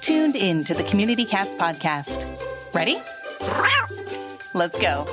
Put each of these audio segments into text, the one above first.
tuned in to the Community Cats podcast. Ready? Let's go.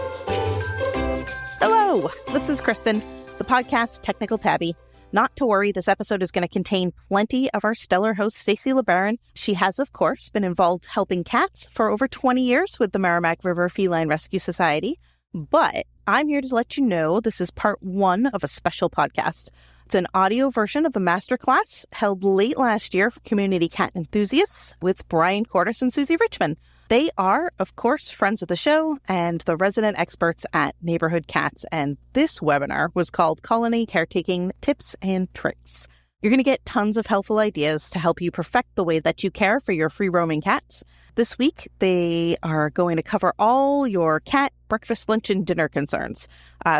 Hello, this is Kristen, the podcast Technical Tabby. Not to worry, this episode is going to contain plenty of our stellar host, Stacey LeBaron. She has, of course, been involved helping cats for over 20 years with the Merrimack River Feline Rescue Society. But I'm here to let you know this is part one of a special podcast. It's an audio version of a masterclass held late last year for community cat enthusiasts with Bryan Kortis and Susie Richmond. They are, of course, friends of the show and the resident experts at Neighborhood Cats, and this webinar was called Colony Caretaking Tips and Tricks. You're going to get tons of helpful ideas to help you perfect the way that you care for your free-roaming cats. This week, they are going to cover all your cat breakfast, lunch, and dinner concerns.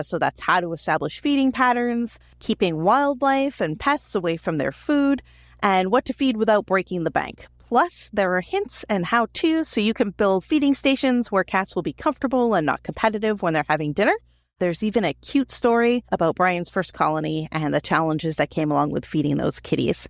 So that's how to establish feeding patterns, keeping wildlife and pests away from their food, and what to feed without breaking the bank. Plus, there are hints and how-tos so you can build feeding stations where cats will be comfortable and not competitive when they're having dinner. There's even a cute story about Bryan's first colony and the challenges that came along with feeding those kitties.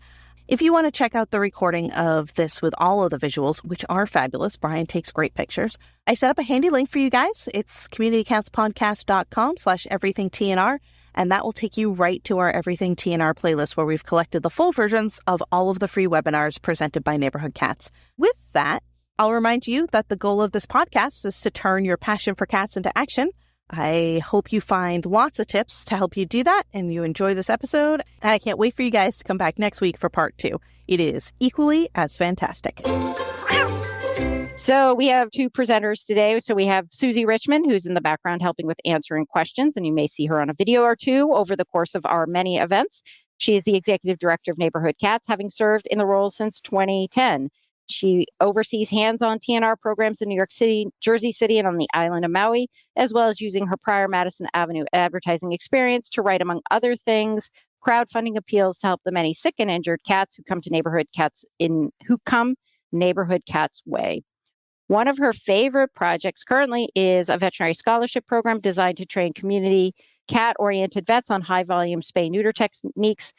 If you want to check out the recording of this with all of the visuals, which are fabulous, Bryan takes great pictures, I set up a handy link for you guys. It's communitycatspodcast.com/everythingtnr, and that will take you right to our Everything TNR playlist where we've collected the full versions of all of the free webinars presented by Neighborhood Cats. With that, I'll remind you that the goal of this podcast is to turn your passion for cats into action. I hope you find lots of tips to help you do that and you enjoy this episode. And I can't wait for you guys to come back next week for part two. It is equally as fantastic. So we have two presenters today. So we have Susie Richmond, who's in the background helping with answering questions, and you may see her on a video or two over the course of our many events. She is the Executive Director of Neighborhood Cats, having served in the role since 2010. She oversees hands-on TNR programs in New York City, Jersey City, and on the island of Maui, as well as using her prior Madison Avenue advertising experience to write, among other things, crowdfunding appeals to help the many sick and injured cats who come Neighborhood Cats way. One of her favorite projects currently is a veterinary scholarship program designed to train community cat-oriented vets on high-volume spay-neuter techniques.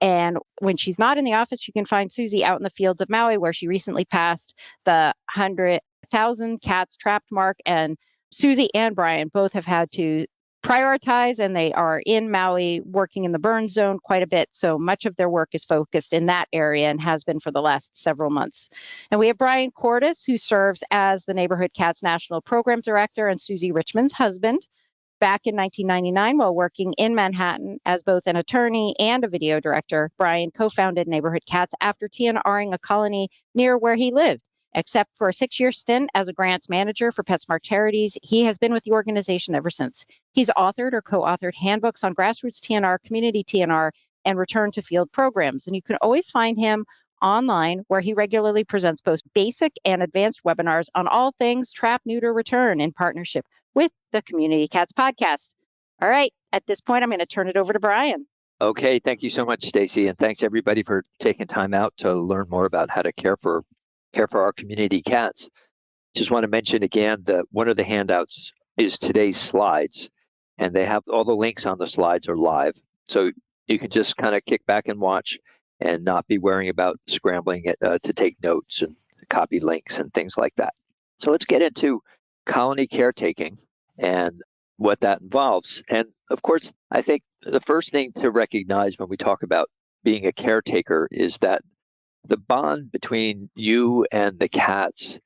And when she's not in the office, you can find Susie out in the fields of Maui, where she recently passed the 100,000 cats trapped mark. And Susie and Bryan both have had to prioritize, and they are in Maui working in the burn zone quite a bit. So much of their work is focused in that area and has been for the last several months. And we have Bryan Kortis, who serves as the Neighborhood Cats National Program Director and Susie Richmond's husband. Back in 1999, while working in Manhattan as both an attorney and a video director, Bryan co-founded Neighborhood Cats after TNRing a colony near where he lived. Except for a 6-year stint as a grants manager for PetSmart charities, he has been with the organization ever since. He's authored or co-authored handbooks on grassroots TNR, community TNR, and return to field programs. And you can always find him online, where he regularly presents both basic and advanced webinars on all things trap, neuter, return in partnership with the Community Cats podcast. All right, at this point, I'm going to turn it over to Bryan. Okay, thank you so much, Stacey, and thanks everybody for taking time out to learn more about how to care for our community cats. Just want to mention again that one of the handouts is today's slides, and they have all the links on the slides are live, so you can just kind of kick back and watch and not be worrying about scrambling it to take notes and copy links and things like that. So let's get into colony caretaking and what that involves. And of course, I think the first thing to recognize when we talk about being a caretaker is that the bond between you and the cats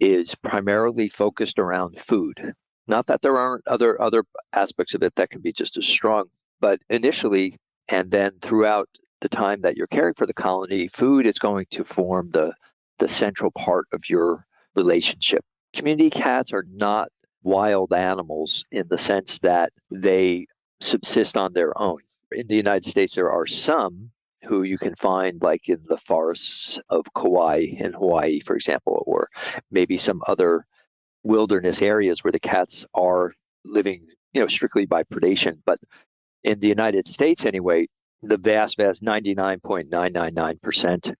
is primarily focused around food. Not that there aren't other aspects of it that can be just as strong, but initially and then throughout the time that you're caring for the colony, food is going to form the central part of your relationship. Community cats are not wild animals in the sense that they subsist on their own. In the United States, there are some who you can find like in the forests of Kauai in Hawaii, for example, or maybe some other wilderness areas where the cats are living, strictly by predation. But in the United States anyway, the vast 99.999%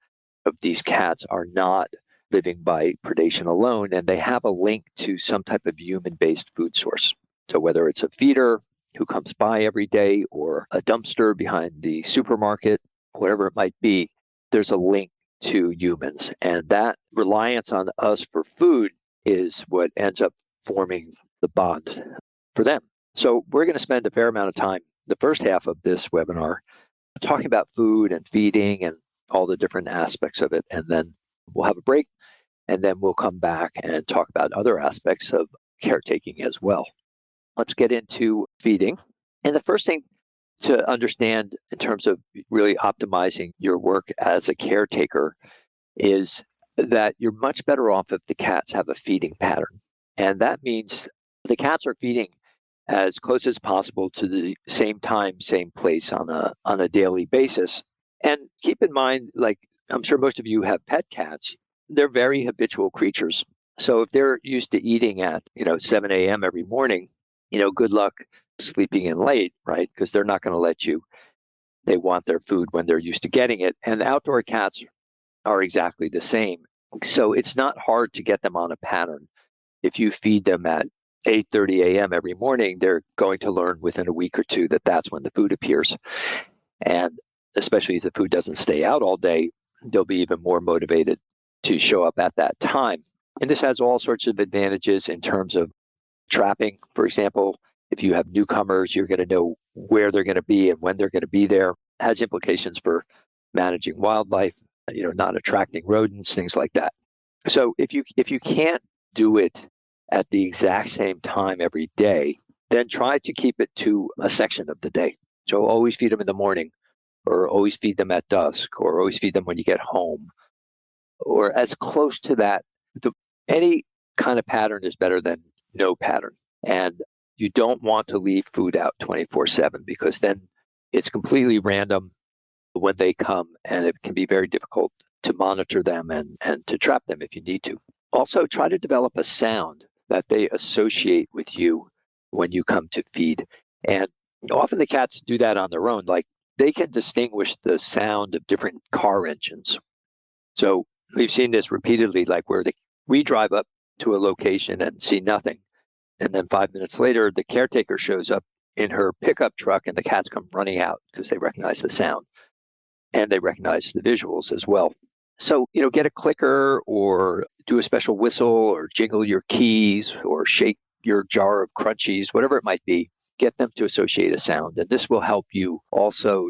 of these cats are not living by predation alone, and they have a link to some type of human-based food source. So whether it's a feeder who comes by every day or a dumpster behind the supermarket, whatever it might be, there's a link to humans. And that reliance on us for food is what ends up forming the bond for them. So we're going to spend a fair amount of time, the first half of this webinar, talking about food and feeding and all the different aspects of it. And then we'll have a break, and then we'll come back and talk about other aspects of caretaking as well. Let's get into feeding. And the first thing to understand in terms of really optimizing your work as a caretaker is that you're much better off if the cats have a feeding pattern. And that means the cats are feeding as close as possible to the same time, same place on a daily basis. And keep in mind, like I'm sure most of you have pet cats, they're very habitual creatures. So if they're used to eating at 7 a.m. every morning, good luck sleeping in late, right? Because they're not going to let you. They want their food when they're used to getting it. And outdoor cats are exactly the same. So it's not hard to get them on a pattern. If you feed them at 8:30 a.m. every morning, they're going to learn within a week or two that that's when the food appears. And especially if the food doesn't stay out all day, they'll be even more motivated to show up at that time. And this has all sorts of advantages in terms of trapping. For example, if you have newcomers, you're going to know where they're going to be and when they're going to be there. It has implications for managing wildlife, not attracting rodents, things like that. So if you can't do it at the exact same time every day, then try to keep it to a section of the day. So always feed them in the morning, or always feed them at dusk, or always feed them when you get home, or as close to that. Any kind of pattern is better than no pattern. And you don't want to leave food out 24/7 because then it's completely random when they come, and it can be very difficult to monitor them and to trap them if you need to. Also, try to develop a sound that they associate with you when you come to feed. And often the cats do that on their own. Like they can distinguish the sound of different car engines. So we've seen this repeatedly, like where we drive up to a location and see nothing. And then 5 minutes later, the caretaker shows up in her pickup truck and the cats come running out because they recognize the sound and they recognize the visuals as well. So, get a clicker or do a special whistle or jingle your keys or shake your jar of crunchies, whatever it might be, get them to associate a sound. And this will help you also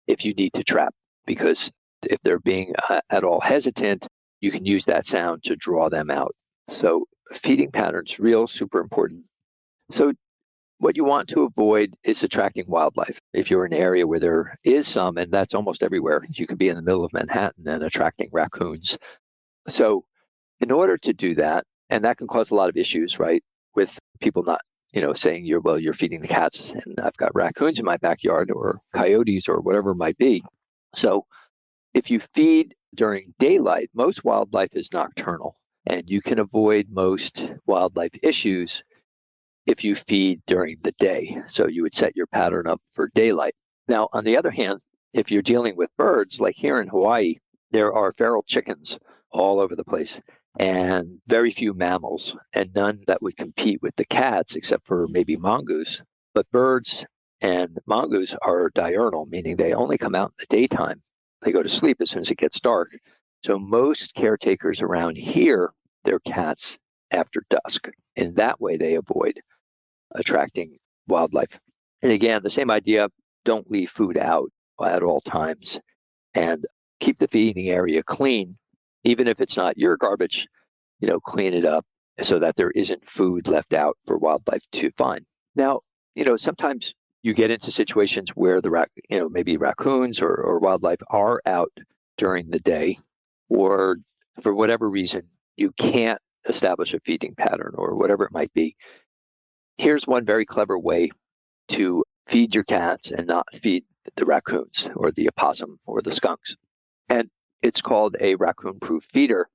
if you need to trap, because if they're being at all hesitant, you can use that sound to draw them out. So feeding patterns, super important. So what you want to avoid is attracting wildlife. If you're in an area where there is some, and that's almost everywhere, you could be in the middle of Manhattan and attracting raccoons. So in order to do that, and that can cause a lot of issues, right? With people not, saying you're feeding the cats and I've got raccoons in my backyard or coyotes or whatever it might be. So if you feed during daylight, most wildlife is nocturnal, and you can avoid most wildlife issues if you feed during the day. So you would set your pattern up for daylight. Now, on the other hand, if you're dealing with birds, like here in Hawaii, there are feral chickens all over the place and very few mammals, and none that would compete with the cats except for maybe mongoose. But birds and mongoose are diurnal, meaning they only come out in the daytime. They go to sleep as soon as it gets dark. So most caretakers around here, their cats after dusk. In that way, they avoid attracting wildlife. And again, the same idea, don't leave food out at all times and keep the feeding area clean. Even if it's not your garbage, clean it up so that there isn't food left out for wildlife to find. Now, sometimes you get into situations where maybe raccoons or wildlife are out during the day, or for whatever reason, you can't establish a feeding pattern or whatever it might be. Here's one very clever way to feed your cats and not feed the raccoons or the opossum or the skunks. And it's called a raccoon-proof feeder.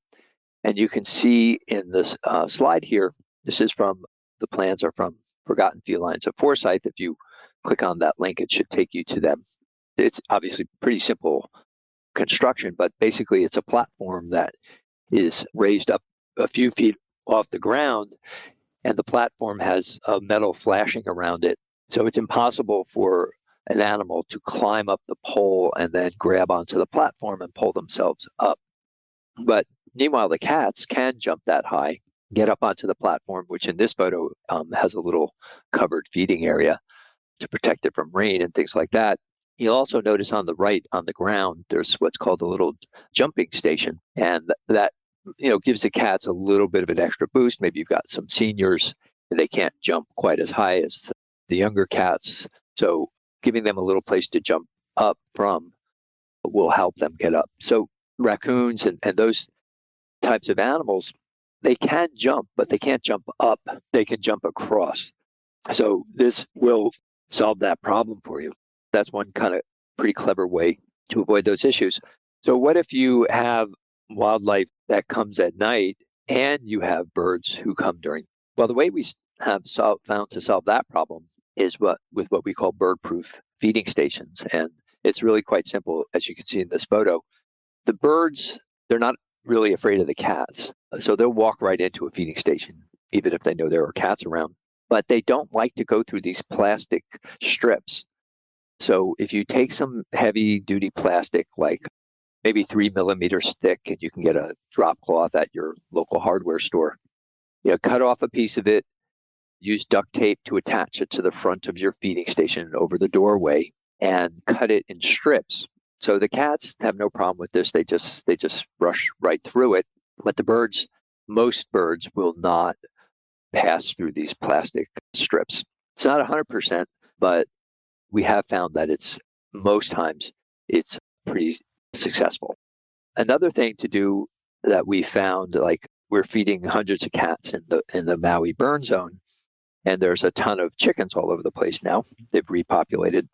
And you can see in this slide here, the plans are from Forgotten Felines of Forsyth. If you click on that link, it should take you to them. It's obviously pretty simple construction, but basically it's a platform that is raised up a few feet off the ground, and the platform has a metal flashing around it. So it's impossible for an animal to climb up the pole and then grab onto the platform and pull themselves up. But meanwhile, the cats can jump that high, get up onto the platform, which in this photo has a little covered feeding area to protect it from rain and things like that. You'll also notice on the right, on the ground, there's what's called a little jumping station, and that gives the cats a little bit of an extra boost. Maybe you've got some seniors and they can't jump quite as high as the younger cats, so giving them a little place to jump up from will help them get up. So raccoons and those types of animals, they can jump, but they can't jump up. They can jump across. So this will solve that problem for you. That's one kind of pretty clever way to avoid those issues. So what if you have wildlife that comes at night and you have birds who come during? Well, the way we have found to solve that problem is with what we call bird-proof feeding stations. And it's really quite simple, as you can see in this photo. The birds, they're not really afraid of the cats. So they'll walk right into a feeding station, even if they know there are cats around. But they don't like to go through these plastic strips. So if you take some heavy duty plastic, like maybe 3 millimeters thick, and you can get a drop cloth at your local hardware store, cut off a piece of it, use duct tape to attach it to the front of your feeding station over the doorway, and cut it in strips. So the cats have no problem with this. They just rush right through it. But the birds, most birds will not pass through these plastic strips. It's not 100%, but we have found that most times it's pretty successful. Another thing to do that we found, like we're feeding hundreds of cats in the Maui burn zone, and there's a ton of chickens all over the place now. They've repopulated.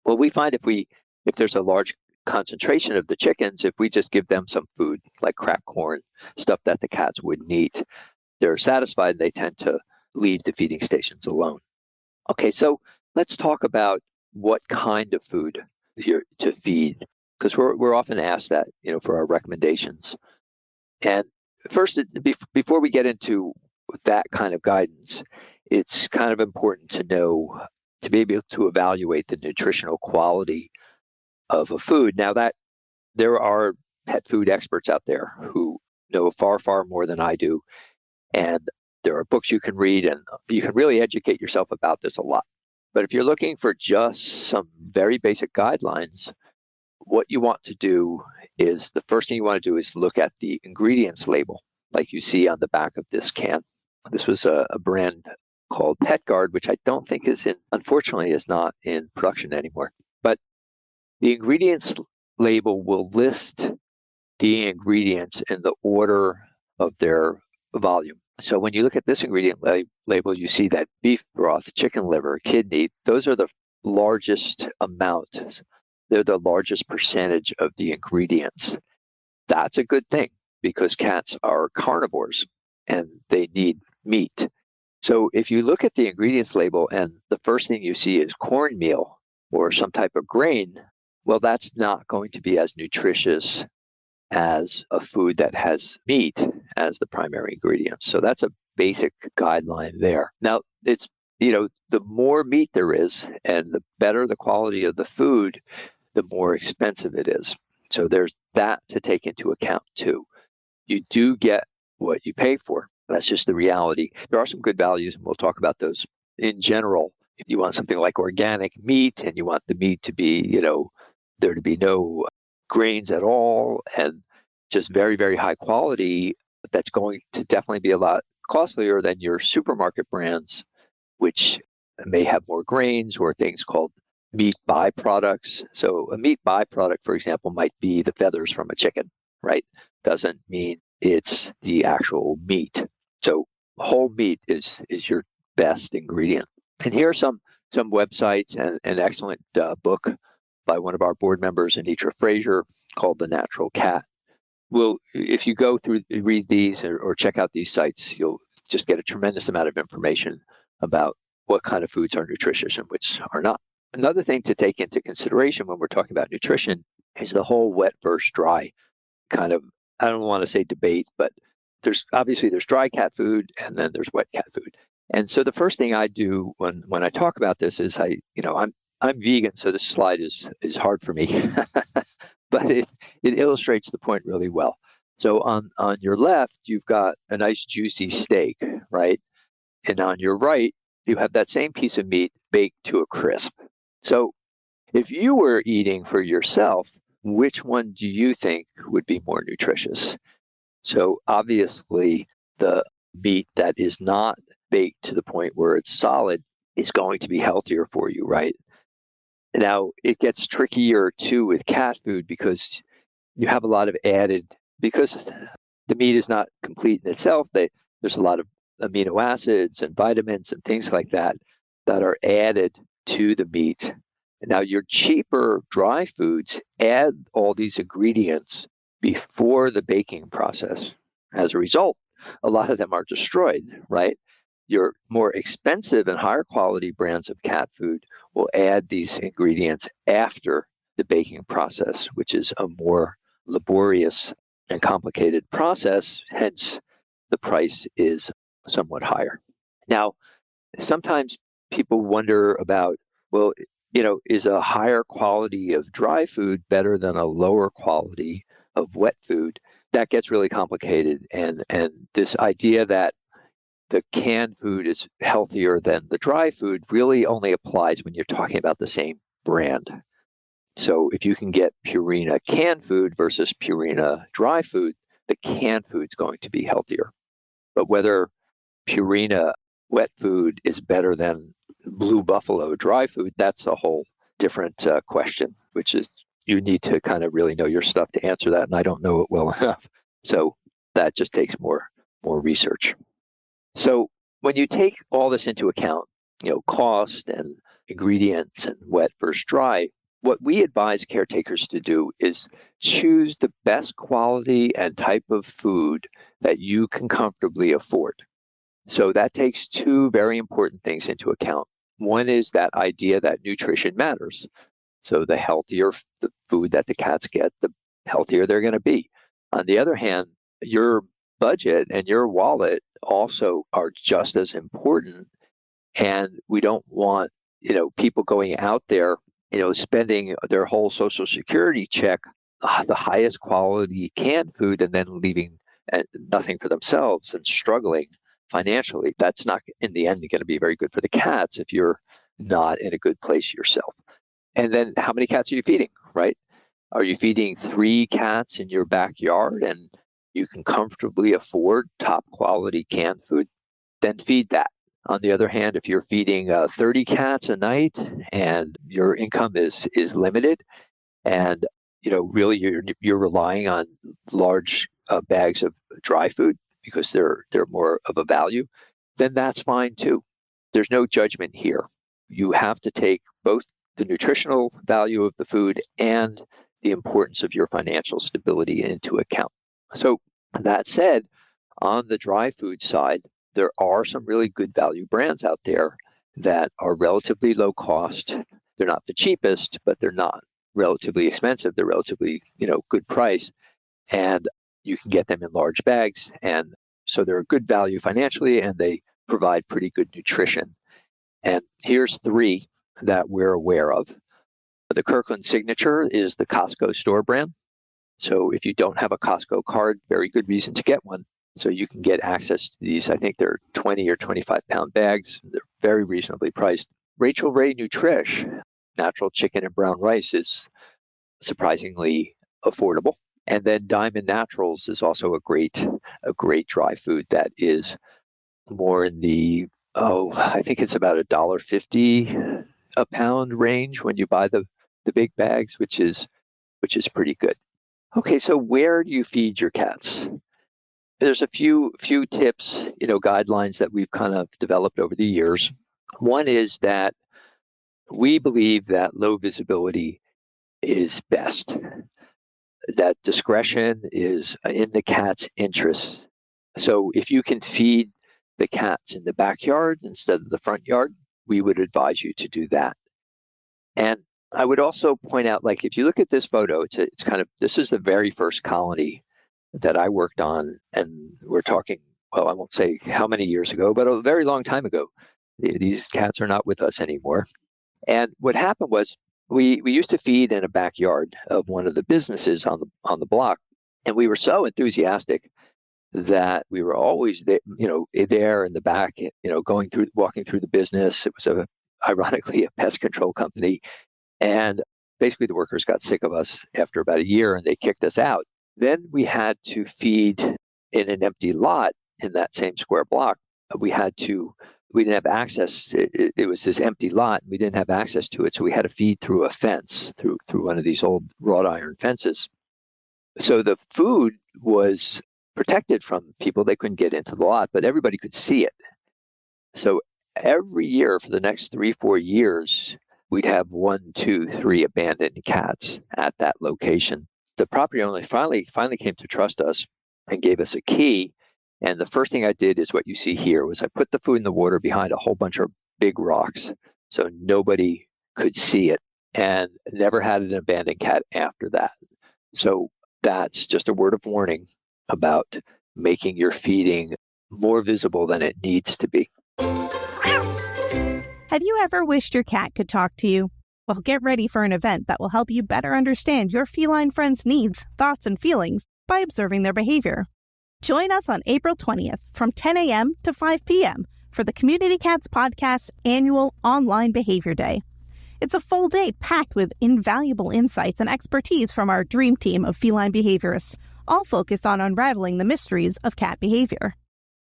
Well, we find if there's a large concentration of the chickens, if we just give them some food like cracked corn, stuff that the cats wouldn't eat, they're satisfied and they tend to leave the feeding stations alone. Okay, so let's talk about what kind of food to feed, because we're often asked that, for our recommendations. And first, before we get into that kind of guidance, it's kind of important to know, to be able to evaluate the nutritional quality of a food. Now, that there are pet food experts out there who know far, far more than I do. And there are books you can read, and you can really educate yourself about this a lot. But if you're looking for just some very basic guidelines, what you want to do is, the first thing you want to do is look at the ingredients label, like you see on the back of this can. This was a brand called PetGuard, which I don't think unfortunately is not in production anymore. But the ingredients label will list the ingredients in the order of their volume. So when you look at this ingredient label, you see that beef broth, chicken liver, kidney, those are the largest amount. They're the largest percentage of the ingredients. That's a good thing, because cats are carnivores and they need meat. So if you look at the ingredients label and the first thing you see is cornmeal or some type of grain, well, that's not going to be as nutritious as a food that has meat as the primary ingredient. So that's a basic guideline there. Now, it's, the more meat there is and the better the quality of the food, the more expensive it is. So there's that to take into account too. You do get what you pay for. That's just the reality. There are some good values, and we'll talk about those. In general, if you want something like organic meat and you want the meat to be, there to be no grains at all and just very, very high quality, that's going to definitely be a lot costlier than your supermarket brands, which may have more grains or things called meat byproducts. So a meat byproduct, for example, might be the feathers from a chicken, right? Doesn't mean it's the actual meat. So whole meat is your best ingredient. And here are some websites and an excellent book by one of our board members, Anitra Frazier, called The Natural Cat. Well, if you go through, read these or check out these sites, you'll just get a tremendous amount of information about what kind of foods are nutritious and which are not. Another thing to take into consideration when we're talking about nutrition is the whole wet versus dry kind of, I don't want to say debate, but there's dry cat food and then there's wet cat food. And so the first thing I do when I talk about this is I'm I'm vegan, so this slide is hard for me, but it illustrates the point really well. So on your left, you've got a nice juicy steak, right? And on your right, you have that same piece of meat baked to a crisp. So if you were eating for yourself, which one do you think would be more nutritious? So obviously, the meat that is not baked to the point where it's solid is going to be healthier for you, right? Now, it gets trickier too with cat food because you have a lot of added, because the meat is not complete in itself, there's a lot of amino acids and vitamins and things like that that are added to the meat. Now, your cheaper dry foods add all these ingredients before the baking process. As a result, a lot of them are destroyed, right? Your more expensive and higher quality brands of cat food will add these ingredients after the baking process, which is a more laborious and complicated process. Hence, the price is somewhat higher. Now, sometimes people wonder about, well, is a higher quality of dry food better than a lower quality of wet food? That gets really complicated. And this idea that the canned food is healthier than the dry food really only applies when you're talking about the same brand. So if you can get Purina canned food versus Purina dry food, the canned food's going to be healthier. But whether Purina wet food is better than Blue Buffalo dry food, that's a whole different question, which is you need to kind of really know your stuff to answer that, and I don't know it well enough. So that just takes more research. So when you take all this into account, cost and ingredients and wet versus dry, what we advise caretakers to do is choose the best quality and type of food that you can comfortably afford. So that takes two very important things into account. One is that idea that nutrition matters. So the healthier the food that the cats get, the healthier they're going to be. On the other hand, your budget and your wallet also are just as important. And we don't want, people going out there, spending their whole Social Security check, the highest quality canned food, and then leaving nothing for themselves and struggling financially. That's not in the end going to be very good for the cats if you're not in a good place yourself. And then how many cats are you feeding, right? Are you feeding 3 cats in your backyard and you can comfortably afford top quality canned food? Then feed that. On the other hand, if you're feeding 30 cats a night and your income is limited, and really you're relying on large bags of dry food because they're more of a value, then that's fine too. There's no judgment here. You have to take both the nutritional value of the food and the importance of your financial stability into account. So that said, on the dry food side, there are some really good value brands out there that are relatively low cost. They're not the cheapest, but they're not relatively expensive. They're relatively, good price, and you can get them in large bags. And so they're a good value financially, and they provide pretty good nutrition. And here's 3 that we're aware of. The Kirkland Signature is the Costco store brand. So if you don't have a Costco card, very good reason to get one. So you can get access to these. I think they're 20 or 25 pound bags. They're very reasonably priced. Rachel Ray Nutrish, natural chicken and brown rice, is surprisingly affordable. And then Diamond Naturals is also a great dry food that is more in the, I think it's about $1.50 a pound range when you buy the big bags, which is pretty good. Okay, so where do you feed your cats? There's a few tips, guidelines that we've kind of developed over the years. One is that we believe that low visibility is best, that discretion is in the cat's interests. So if you can feed the cats in the backyard instead of the front yard, we would advise you to do that. And I would also point out, like, if you look at this photo, it's kind of, this is the very first colony that I worked on, and we're talking, well, I won't say how many years ago, but a very long time ago. These cats are not with us anymore. And what happened was we used to feed in a backyard of one of the businesses on the block, and we were so enthusiastic that we were always there, there in the back, walking through the business. It was ironically a pest control company, and basically the workers got sick of us after about a year and they kicked us out. Then we had to feed in an empty lot in that same square block. We didn't have access. It was this empty lot. We didn't have access to it, so we had to feed through a fence, through one of these old wrought iron fences. So the food was protected from people. They couldn't get into the lot, but everybody could see it. So every year for the next 3-4 years, we'd have 1, 2, 3 abandoned cats at that location. The property owner finally came to trust us and gave us a key. And the first thing I did is what you see here was I put the food in the water behind a whole bunch of big rocks so nobody could see it, and never had an abandoned cat after that. So that's just a word of warning about making your feeding more visible than it needs to be. Have you ever wished your cat could talk to you? Well, get ready for an event that will help you better understand your feline friend's needs, thoughts, and feelings by observing their behavior. Join us on April 20th from 10 a.m. to 5 p.m. for the Community Cats Podcast's annual Online Behavior Day. It's a full day packed with invaluable insights and expertise from our dream team of feline behaviorists, all focused on unraveling the mysteries of cat behavior.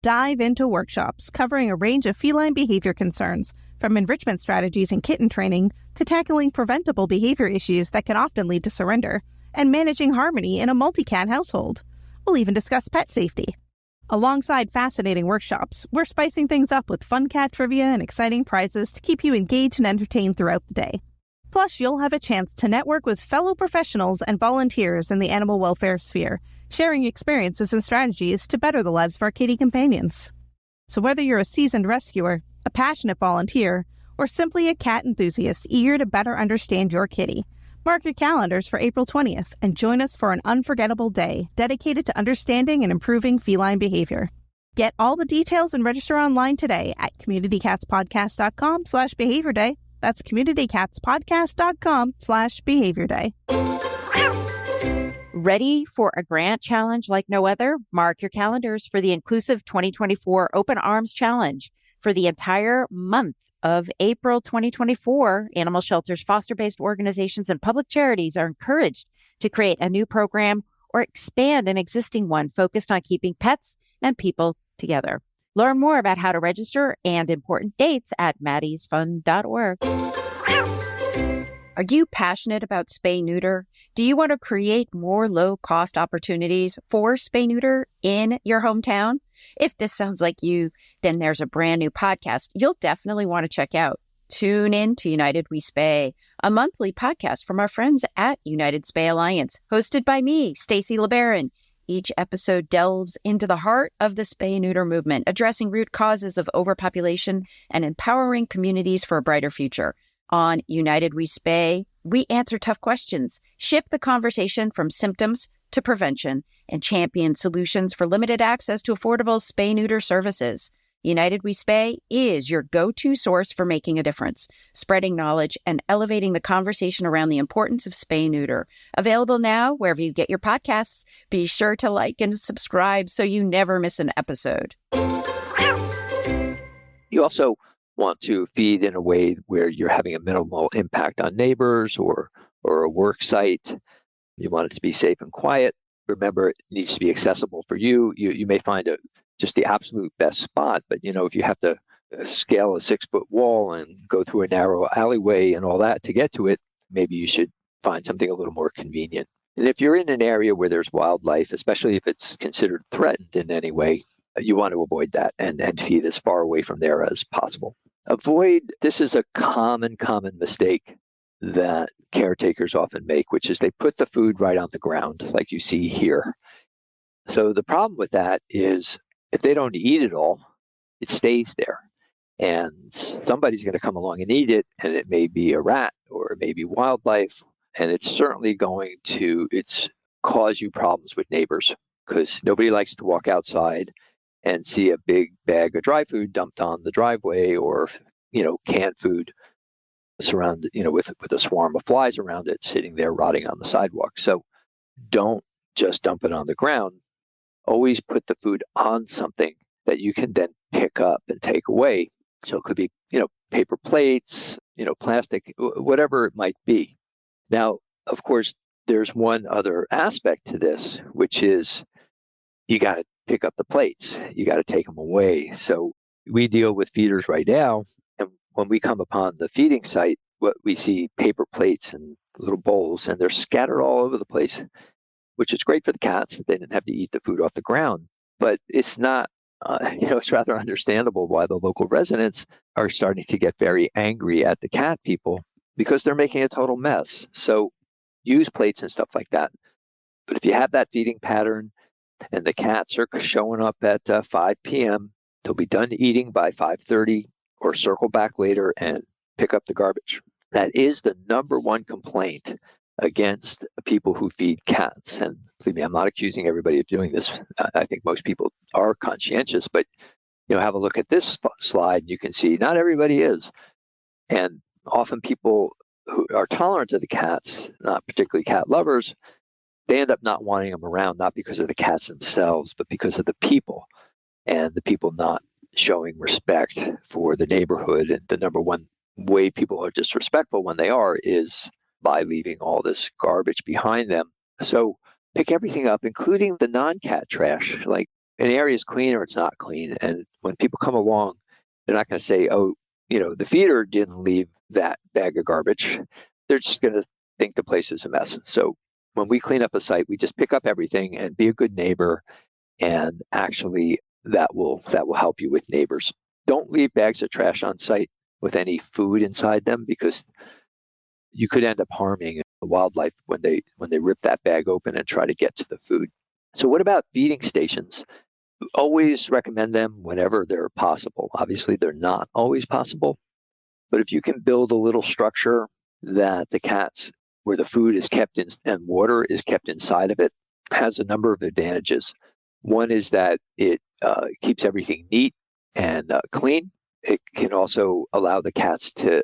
Dive into workshops covering a range of feline behavior concerns, from enrichment strategies and kitten training to tackling preventable behavior issues that can often lead to surrender, and managing harmony in a multi-cat household. We'll even discuss pet safety. Alongside fascinating workshops, we're spicing things up with fun cat trivia and exciting prizes to keep you engaged and entertained throughout the day. Plus, you'll have a chance to network with fellow professionals and volunteers in the animal welfare sphere, sharing experiences and strategies to better the lives of our kitty companions. So whether you're a seasoned rescuer, a passionate volunteer, or simply a cat enthusiast eager to better understand your kitty, mark your calendars for April 20th and join us for an unforgettable day dedicated to understanding and improving feline behavior. Get all the details and register online today at communitycatspodcast.com/behavior day. That's communitycatspodcast.com/behavior day. Ready for a grant challenge like no other? Mark your calendars for the Inclusive 2024 Open Arms Challenge. For the entire month of April 2024, animal shelters, foster-based organizations, and public charities are encouraged to create a new program or expand an existing one focused on keeping pets and people together. Learn more about how to register and important dates at maddiesfun.org. Are you passionate about spay-neuter? Do you want to create more low-cost opportunities for spay-neuter in your hometown? If this sounds like you, then there's a brand new podcast you'll definitely want to check out. Tune in to United We Spay, a monthly podcast from our friends at United Spay Alliance, hosted by me, Stacey LeBaron. Each episode delves into the heart of the spay-neuter movement, addressing root causes of overpopulation and empowering communities for a brighter future. On United We Spay, we answer tough questions, shift the conversation from symptoms to prevention, and champion solutions for limited access to affordable spay-neuter services. United We Spay is your go-to source for making a difference, spreading knowledge, and elevating the conversation around the importance of spay-neuter. Available now wherever you get your podcasts. Be sure to like and subscribe so you never miss an episode. You also want to feed in a way where you're having a minimal impact on neighbors or a work site. You want it to be safe and quiet. Remember, it needs to be accessible for you. You may find just the absolute best spot, but if you have to scale a 6-foot wall and go through a narrow alleyway and all that to get to it, maybe you should find something a little more convenient. And if you're in an area where there's wildlife, especially if it's considered threatened in any way, you want to avoid that and feed as far away from there as possible. This is a common mistake that caretakers often make, which is they put the food right on the ground, like you see here. So the problem with that is if they don't eat it all, it stays there. And somebody's going to come along and eat it, and it may be a rat or it may be wildlife, and it's certainly going to cause you problems with neighbors, because nobody likes to walk outside and see a big bag of dry food dumped on the driveway or canned food. surrounded, with a swarm of flies around it, sitting there rotting on the sidewalk. So don't just dump it on the ground. Always put the food on something that you can then pick up and take away. So it could be, paper plates, plastic, whatever it might be. Now, of course, there's one other aspect to this, which is you got to pick up the plates. You got to take them away. So we deal with feeders right now. And when we come upon the feeding site, what we see paper plates and little bowls, and they're scattered all over the place, which is great for the cats. They didn't have to eat the food off the ground. But it's not, it's rather understandable why the local residents are starting to get very angry at the cat people because they're making a total mess. So use plates and stuff like that. But if you have that feeding pattern and the cats are showing up at 5 p.m., they'll be done eating by 5:30 or circle back later and pick up the garbage. That is the number one complaint against people who feed cats. And believe me, I'm not accusing everybody of doing this. I think most people are conscientious, but have a look at this slide. You can see not everybody is. And often people who are tolerant to the cats, not particularly cat lovers, they end up not wanting them around, not because of the cats themselves, but because of the people, and the people not showing respect for the neighborhood. And the number one way people are disrespectful when they are is by leaving all this garbage behind them. So pick everything up, including the non-cat trash. Like, an area is clean or it's not clean. And when people come along, they're not going to say, oh, the feeder didn't leave that bag of garbage. They're just going to think the place is a mess. So when we clean up a site, we just pick up everything and be a good neighbor. And actually, that will help you with neighbors. Don't leave bags of trash on site with any food inside them, because you could end up harming the wildlife when they rip that bag open and try to get to the food. So what about feeding stations? Always recommend them whenever they're possible. Obviously, they're not always possible, but if you can build a little structure that the cats, where the food is kept in and water is kept inside of it, has a number of advantages. One is that it keeps everything neat and clean. It can also allow the cats to,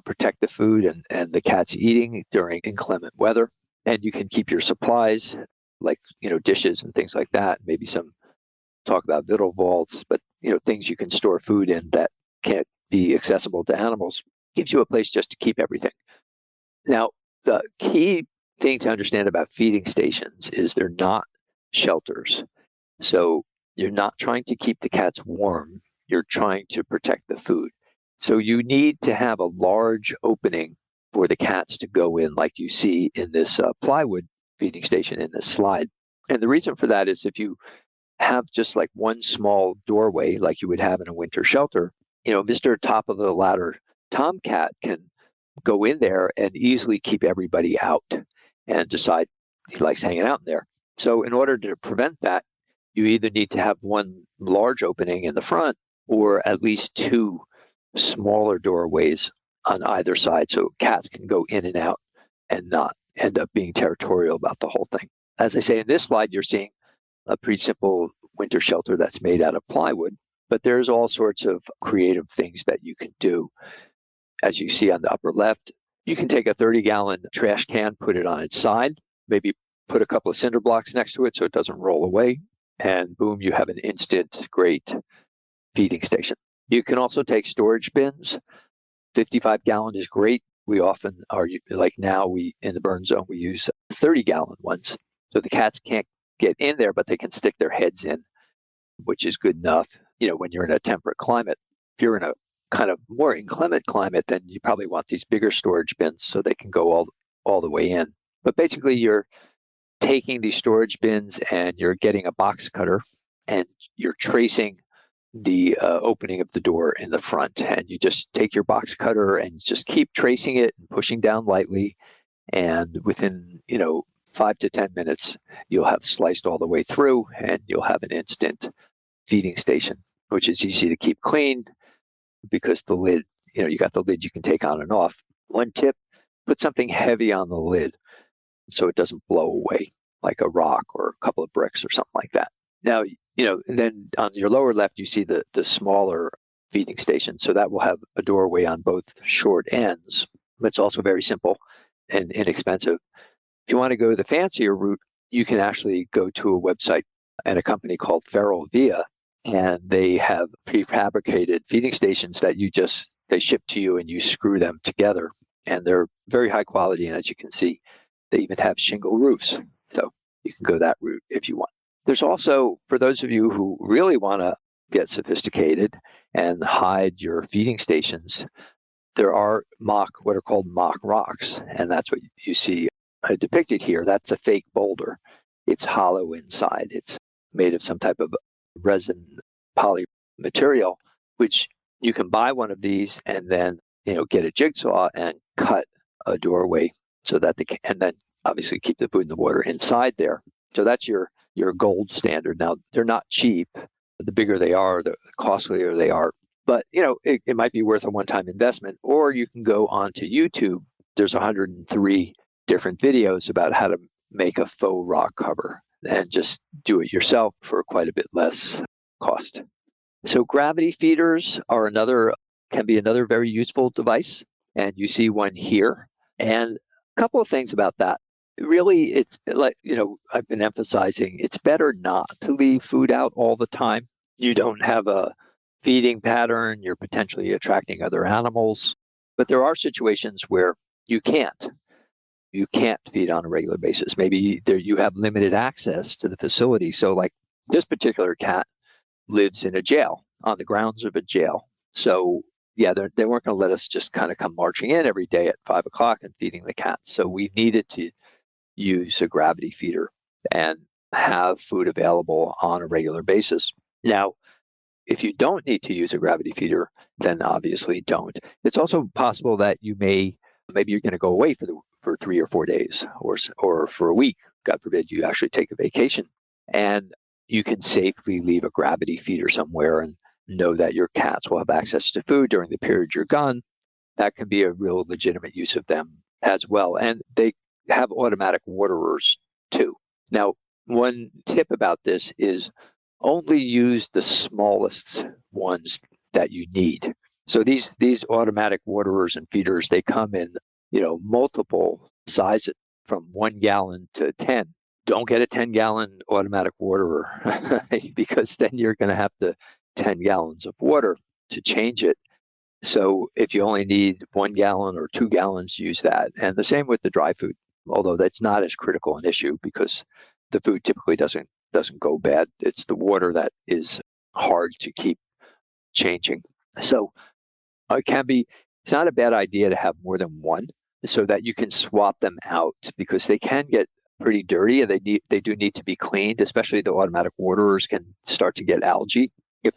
protect the food and the cats eating during inclement weather. And you can keep your supplies, like, dishes and things like that. Maybe some talk about victual vaults, but, things you can store food in that can't be accessible to animals. Gives you a place just to keep everything. Now, the key thing to understand about feeding stations is they're not shelters. So you're not trying to keep the cats warm. You're trying to protect the food. So you need to have a large opening for the cats to go in, like you see in this plywood feeding station in this slide. And the reason for that is if you have just like one small doorway, like you would have in a winter shelter, Mr. Top of the Ladder Tomcat can go in there and easily keep everybody out and decide he likes hanging out in there. So in order to prevent that, you either need to have one large opening in the front or at least two smaller doorways on either side, so cats can go in and out and not end up being territorial about the whole thing. As I say in this slide, you're seeing a pretty simple winter shelter that's made out of plywood, but there's all sorts of creative things that you can do. As you see on the upper left, you can take a 30-gallon trash can, put it on its side, maybe put a couple of cinder blocks next to it so it doesn't roll away, and boom, you have an instant great feeding station. You can also take storage bins. 55-gallon is great. We often are, like now, in the burn zone, we use 30-gallon ones. So the cats can't get in there, but they can stick their heads in, which is good enough, when you're in a temperate climate. If you're in a kind of more inclement climate, then you probably want these bigger storage bins so they can go all the way in. But basically, you're taking these storage bins and you're getting a box cutter and you're tracing the opening of the door in the front, and you just take your box cutter and just keep tracing it and pushing down lightly, and within 5 to 10 minutes you'll have sliced all the way through and you'll have an instant feeding station, which is easy to keep clean because the lid, you got the lid you can take on and off. One tip, put something heavy on the lid so it doesn't blow away, like a rock or a couple of bricks or something like that. Now, then on your lower left, you see the smaller feeding station. So that will have a doorway on both short ends. It's also very simple and inexpensive. If you want to go the fancier route, you can actually go to a website and a company called Feral Via, and they have prefabricated feeding stations that they ship to you and you screw them together. And they're very high quality. And as you can see, they even have shingle roofs. So you can go that route if you want. There's also, for those of you who really want to get sophisticated and hide your feeding stations, there are what are called mock rocks. And that's what you see depicted here. That's a fake boulder. It's hollow inside. It's made of some type of resin poly material, which you can buy one of these and then get a jigsaw and cut a doorway so that and then obviously keep the food and the water inside there. So that's your gold standard. Now, they're not cheap. The bigger they are, the costlier they are. But, it might be worth a one-time investment. Or you can go onto YouTube. There's 103 different videos about how to make a faux rock cover and just do it yourself for quite a bit less cost. So gravity feeders can be another very useful device. And you see one here. And a couple of things about that. Really, it's like, I've been emphasizing, it's better not to leave food out all the time. You don't have a feeding pattern, you're potentially attracting other animals. But there are situations where you can't feed on a regular basis. Maybe you have limited access to the facility. So like this particular cat lives in a jail, on the grounds of a jail. So yeah, they weren't going to let us just kind of come marching in every day at 5 o'clock and feeding the cats. So we needed to use a gravity feeder and have food available on a regular basis. Now, if you don't need to use a gravity feeder, then obviously don't. It's also possible that maybe you're going to go away for 3 or 4 days or for a week. God forbid you actually take a vacation. And you can safely leave a gravity feeder somewhere and know that your cats will have access to food during the period you're gone. That can be a real legitimate use of them as well. And they have automatic waterers too. Now, one tip about this is only use the smallest ones that you need. So these automatic waterers and feeders, they come in, multiple sizes from 1 gallon to 10. Don't get a 10-gallon automatic waterer because then you're going to have 10 gallons of water to change it. So if you only need 1 gallon or 2 gallons, use that. And the same with the dry food, although that's not as critical an issue because the food typically doesn't go bad. It's the water that is hard to keep changing. So it's not a bad idea to have more than one so that you can swap them out because they can get pretty dirty and they do need to be cleaned, especially the automatic waterers can start to get algae,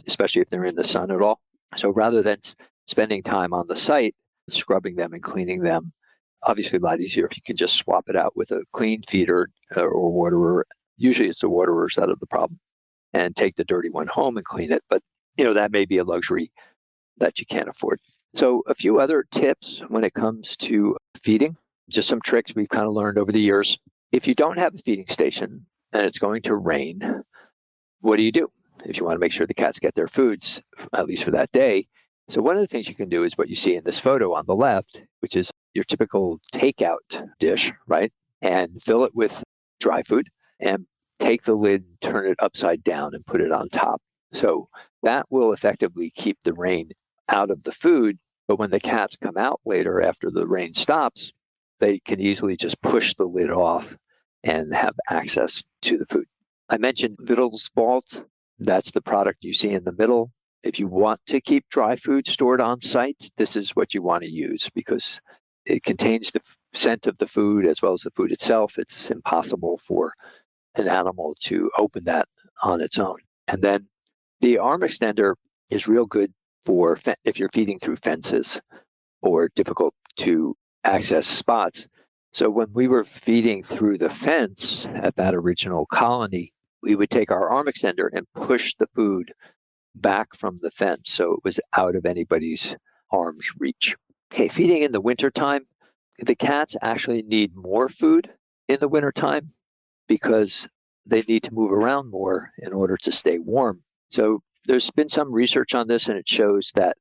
especially if they're in the sun at all. So rather than spending time on the site, scrubbing them and cleaning them, obviously a lot easier if you can just swap it out with a clean feeder or waterer. Usually it's the waterers that are the problem, and take the dirty one home and clean it. But, that may be a luxury that you can't afford. So a few other tips when it comes to feeding, just some tricks we've kind of learned over the years. If you don't have a feeding station and it's going to rain, what do you do if you want to make sure the cats get their foods, at least for that day? So one of the things you can do is what you see in this photo on the left, which is your typical takeout dish, right? And fill it with dry food and take the lid, turn it upside down and put it on top. So that will effectively keep the rain out of the food. But when the cats come out later after the rain stops, they can easily just push the lid off and have access to the food. I mentioned Vittles Vault. That's the product you see in the middle. If you want to keep dry food stored on site, this is what you want to use because it contains the scent of the food as well as the food itself. It's impossible for an animal to open that on its own. And then the arm extender is real good for if you're feeding through fences or difficult to access spots. So when we were feeding through the fence at that original colony, we would take our arm extender and push the food back from the fence so it was out of anybody's arm's reach. Okay, feeding in the wintertime, the cats actually need more food in the wintertime because they need to move around more in order to stay warm. So there's been some research on this, and it shows that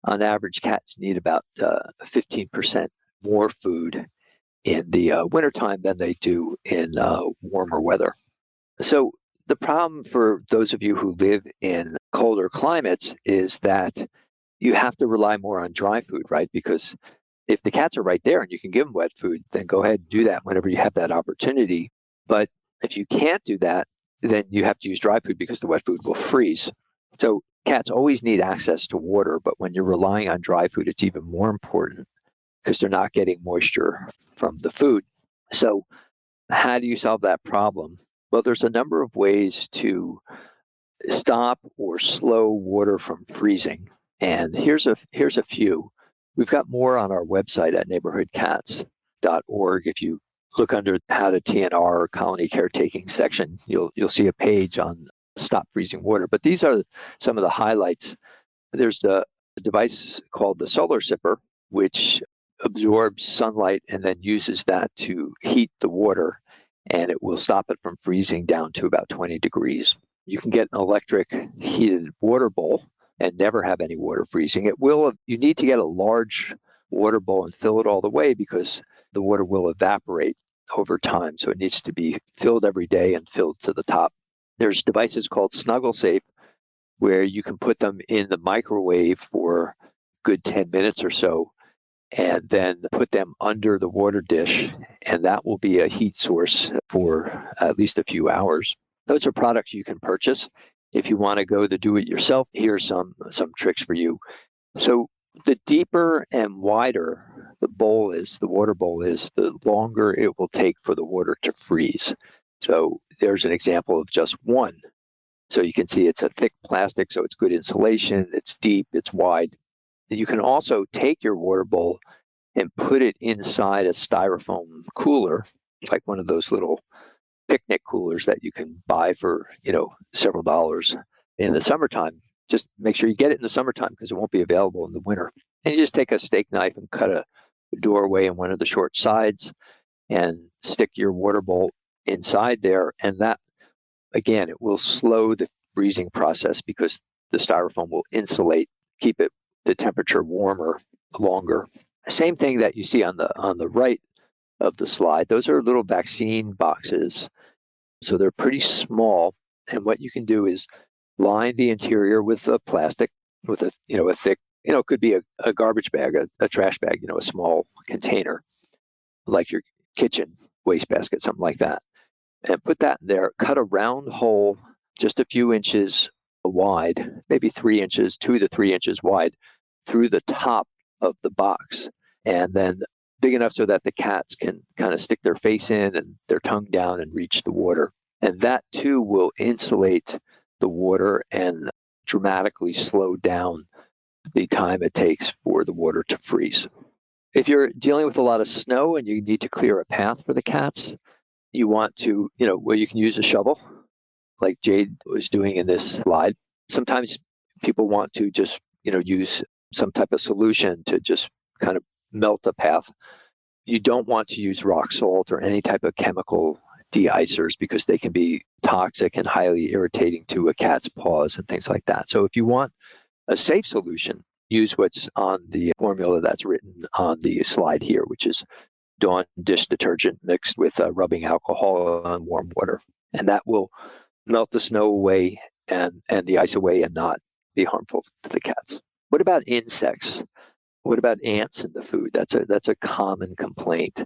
on average, cats need about 15% more food in the wintertime than they do in warmer weather. So the problem for those of you who live in colder climates is that you have to rely more on dry food, right? Because if the cats are right there and you can give them wet food, then go ahead and do that whenever you have that opportunity. But if you can't do that, then you have to use dry food because the wet food will freeze. So cats always need access to water, but when you're relying on dry food, it's even more important because they're not getting moisture from the food. So how do you solve that problem? Well, there's a number of ways to stop or slow water from freezing. And here's a few. We've got more on our website at neighborhoodcats.org. If you look under how to TNR or colony caretaking section, you'll see a page on stop freezing water. But these are some of the highlights. There's the device called the solar sipper, which absorbs sunlight and then uses that to heat the water, and it will stop it from freezing down to about 20 degrees. You can get an electric heated water bowl and never have any water freezing. You need to get a large water bowl and fill it all the way because the water will evaporate over time. So it needs to be filled every day and filled to the top. There's devices called Snuggle Safe where you can put them in the microwave for a good 10 minutes or so and then put them under the water dish, and that will be a heat source for at least a few hours. Those are products you can purchase. If you want to go the do-it-yourself, here's some tricks for you. So the deeper and wider the water bowl is, the longer it will take for the water to freeze. So there's an example of just one. So you can see it's a thick plastic, so it's good insulation, it's deep, it's wide. You can also take your water bowl and put it inside a styrofoam cooler, like one of those little picnic coolers that you can buy for, several dollars in the summertime. Just make sure you get it in the summertime because it won't be available in the winter. And you just take a steak knife and cut a doorway in one of the short sides and stick your water bowl inside there. And that, again, it will slow the freezing process because the styrofoam will insulate, keep the temperature warmer longer. Same thing that you see on the right of the slide. Those are little vaccine boxes. So they're pretty small. And what you can do is line the interior with a plastic, with a thick, it could be a garbage bag, a trash bag, a small container, like your kitchen wastebasket, something like that. And put that in there, cut a round hole just a few inches wide, maybe 3 inches, 2 to 3 inches wide, through the top of the box. And then big enough so that the cats can kind of stick their face in and their tongue down and reach the water. And that too will insulate the water and dramatically slow down the time it takes for the water to freeze. If you're dealing with a lot of snow and you need to clear a path for the cats, you want to, where you can use a shovel, like Jade was doing in this slide. Sometimes people want to just, use some type of solution to just kind of melt the path. You don't want to use rock salt or any type of chemical de-icers because they can be toxic and highly irritating to a cat's paws and things like that. So if you want a safe solution, use what's on the formula that's written on the slide here, which is Dawn dish detergent mixed with rubbing alcohol and warm water. And that will melt the snow away and the ice away and not be harmful to the cats. What about insects? What about ants in the food? That's a common complaint.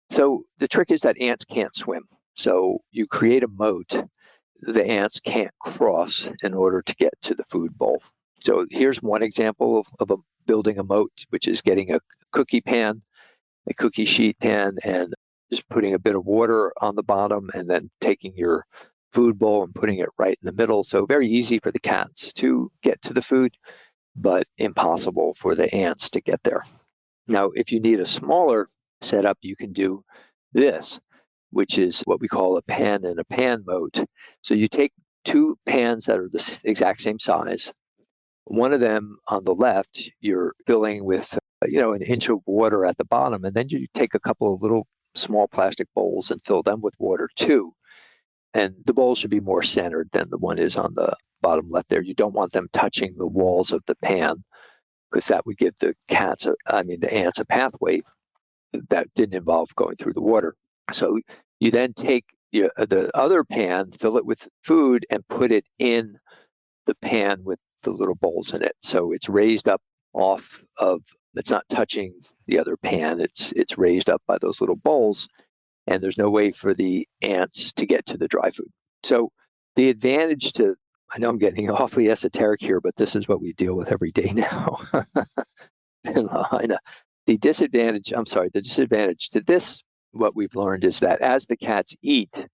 So the trick is that ants can't swim. So you create a moat the ants can't cross in order to get to the food bowl. So here's one example of building a moat, which is getting a cookie pan, a cookie sheet pan, and just putting a bit of water on the bottom and then taking your food bowl and putting it right in the middle. So very easy for the cats to get to the food, but impossible for the ants to get there. Now, if you need a smaller setup, you can do this, which is what we call a pan in a pan moat. So you take two pans that are the exact same size. One of them on the left, you're filling with, an inch of water at the bottom, and then you take a couple of little small plastic bowls and fill them with water too. And the bowl should be more centered than the one is on the bottom left there. You don't want them touching the walls of the pan because that would give the ants a pathway that didn't involve going through the water. So you then take the other pan, fill it with food, and put it in the pan with the little bowls in it. So it's raised up off of, it's not touching the other pan. It's raised up by those little bowls, and there's no way for the ants to get to the dry food. So the advantage to, I know I'm getting awfully esoteric here, but this is what we deal with every day now. The disadvantage to this, what we've learned is that as the cats eat,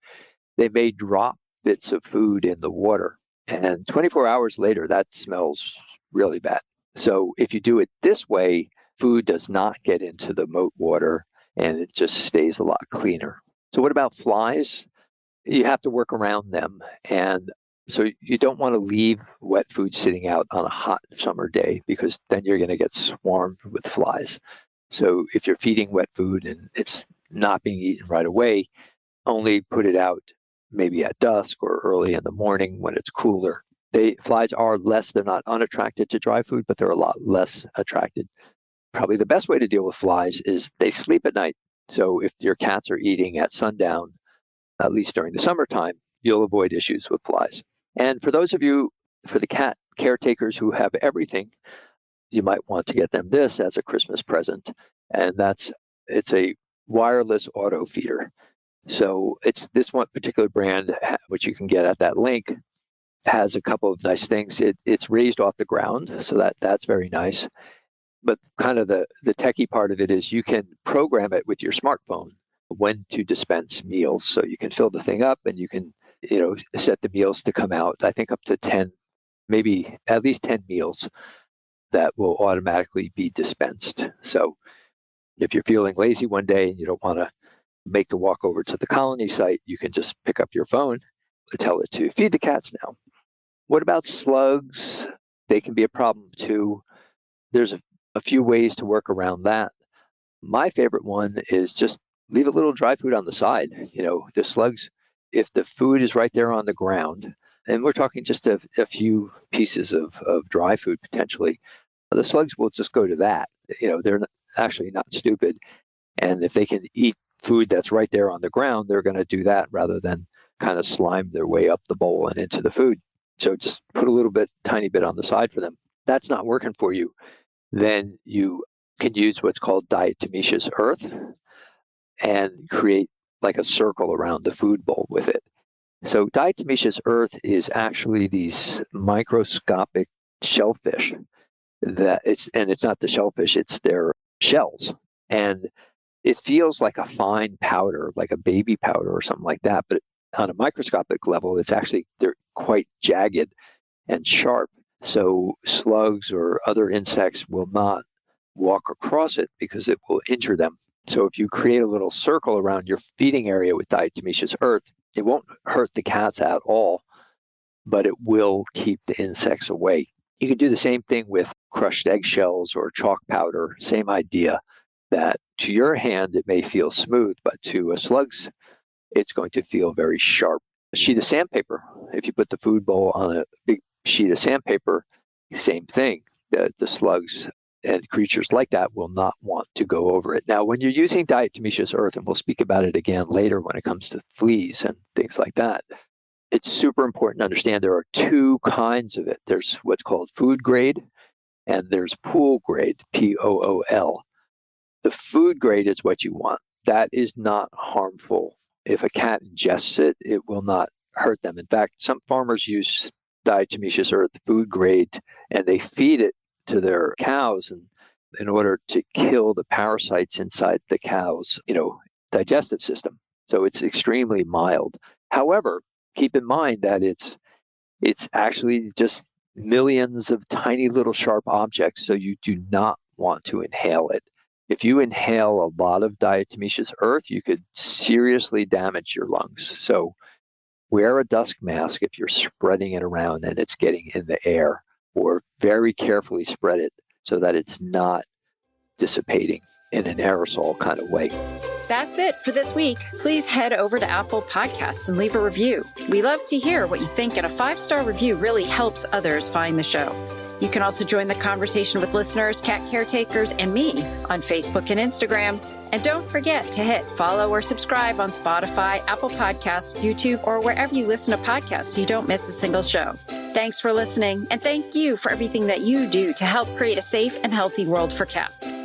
they may drop bits of food in the water. And 24 hours later, that smells really bad. So if you do it this way, food does not get into the moat water and it just stays a lot cleaner. So what about flies? You have to work around them. And so you don't want to leave wet food sitting out on a hot summer day, because then you're going to get swarmed with flies. So if you're feeding wet food and it's not being eaten right away, only put it out maybe at dusk or early in the morning when it's cooler. Flies are they're not unattracted to dry food, but they're a lot less attracted. Probably the best way to deal with flies is they sleep at night. So if your cats are eating at sundown, at least during the summertime, you'll avoid issues with flies. And for those of you, for the cat caretakers who have everything, you might want to get them this as a Christmas present. And it's a wireless auto feeder. So it's this one particular brand, which you can get at that link, has a couple of nice things. It's raised off the ground, so that's very nice. But kind of the techie part of it is you can program it with your smartphone when to dispense meals. So you can fill the thing up and you can, set the meals to come out, I think up to 10, maybe at least 10 meals that will automatically be dispensed. So if you're feeling lazy one day and you don't want to make the walk over to the colony site, you can just pick up your phone and tell it to feed the cats now. What about slugs? They can be a problem too. There's a few ways to work around that. My favorite one is just leave a little dry food on the side. The slugs, if the food is right there on the ground, and we're talking just a few pieces of dry food potentially, the slugs will just go to that. They're actually not stupid. And if they can eat food that's right there on the ground, they're going to do that rather than kind of slime their way up the bowl and into the food. So just put a tiny bit on the side for them. That's not working for you. Then you can use what's called diatomaceous earth and create like a circle around the food bowl with it. So diatomaceous earth is actually these microscopic shellfish it's not the shellfish, it's their shells. And it feels like a fine powder, like a baby powder or something like that. But on a microscopic level, they're quite jagged and sharp. So slugs or other insects will not walk across it because it will injure them. So if you create a little circle around your feeding area with diatomaceous earth, it won't hurt the cats at all, but it will keep the insects away. You can do the same thing with crushed eggshells or chalk powder, same idea, that to your hand it may feel smooth, but to a slug's, it's going to feel very sharp. A sheet of sandpaper, if you put the food bowl on a big sheet of sandpaper, same thing. The slugs and creatures like that will not want to go over it. Now, when you're using diatomaceous earth, and we'll speak about it again later when it comes to fleas and things like that, it's super important to understand there are two kinds of it. There's what's called food grade, and there's pool grade, POOL. The food grade is what you want. That is not harmful. If a cat ingests it, it will not hurt them. In fact, some farmers use diatomaceous earth food grade, and they feed it to their cows in order to kill the parasites inside the cow's, digestive system. So it's extremely mild. However, keep in mind that it's actually just millions of tiny little sharp objects, so you do not want to inhale it. If you inhale a lot of diatomaceous earth, you could seriously damage your lungs. So wear a dust mask if you're spreading it around and it's getting in the air, or very carefully spread it so that it's not dissipating in an aerosol kind of way. That's it for this week. Please head over to Apple Podcasts and leave a review. We love to hear what you think, and a 5-star review really helps others find the show. You can also join the conversation with listeners, cat caretakers, and me on Facebook and Instagram. And don't forget to hit follow or subscribe on Spotify, Apple Podcasts, YouTube, or wherever you listen to podcasts so you don't miss a single show. Thanks for listening, and thank you for everything that you do to help create a safe and healthy world for cats.